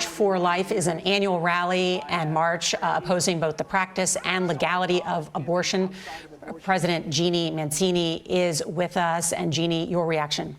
March for Life is an annual rally and march opposing both the practice and legality of abortion. President Jeannie Mancini is with us. And Jeannie, your reaction?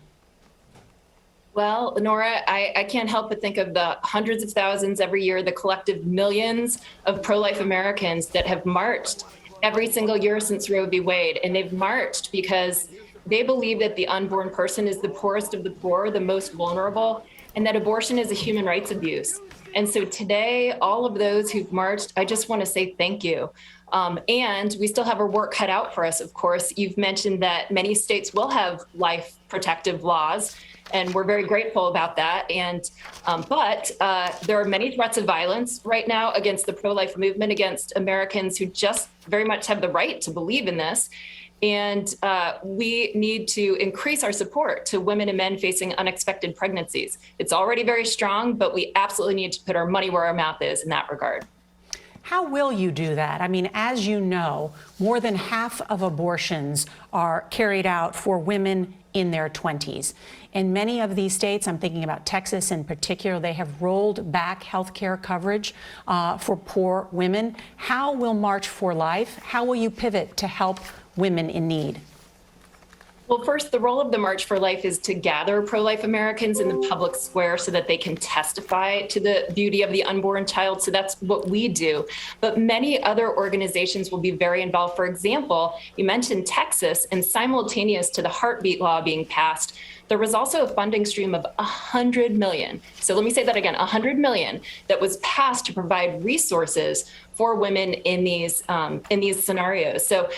Well, Nora, I can't help but think of the hundreds of thousands every year, the collective millions of pro-life Americans that have marched every single year since Roe v. Wade. And they've marched because they believe that the unborn person is the poorest of the poor, the most vulnerable, and that abortion is a human rights abuse. And so today, all of those who've marched, I just want to say thank you. And we still have our work cut out for us, of course. You've mentioned that many states will have life protective laws, and we're very grateful about that. And but there are many threats of violence right now against the pro-life movement, against Americans who just very much have the right to believe in this. And we need to increase our support to women and men facing unexpected pregnancies. It's already very strong, but we absolutely need to put our money where our mouth is in that regard. How will you do that? I mean, as you know, more than half of abortions are carried out for women in their 20s. In many of these states, I'm thinking about Texas in particular, they have rolled back health care coverage for poor women. How will March for Life, how will you pivot to help women in need? Well, first, the role of the March for Life is to gather pro-life Americans in the public square so that they can testify to the beauty of the unborn child. So that's what we do. But many other organizations will be very involved. For example, you mentioned Texas, and simultaneous to the heartbeat law being passed, there was also a funding stream of $100 million. So let me say that again, $100 million that was passed to provide resources for women in these scenarios. So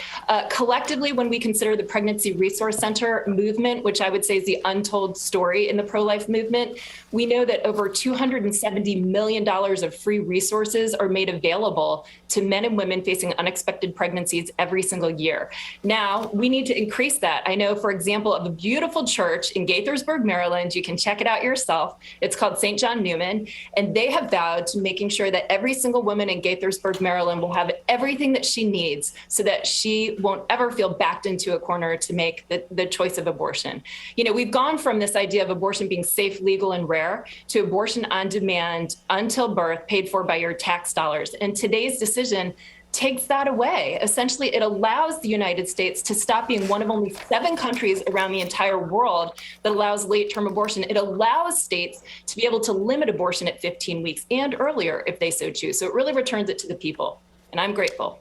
collectively, when we consider the Pregnancy Resource Center movement, which I would say is the untold story in the pro-life movement, we know that over $270 million of free resources are made available to men and women facing unexpected pregnancies every single year. Now, we need to increase that. I know, for example, of a beautiful church in Gaithersburg, Maryland. You can check it out yourself. It's called St. John Newman, and they have vowed to making sure that every single woman in Gaithersburg, Maryland will have everything that she needs so that she won't ever feel backed into a corner to make the choice of abortion. You know, we've gone from this idea of abortion being safe, legal, and rare to abortion on demand until birth, paid for by your tax dollars. And today's decision takes that away. Essentially, it allows the United States to stop being one of only 7 countries around the entire world that allows late-term abortion. It allows states to be able to limit abortion at 15 weeks and earlier if they so choose. So it really returns it to the people, and I'm grateful.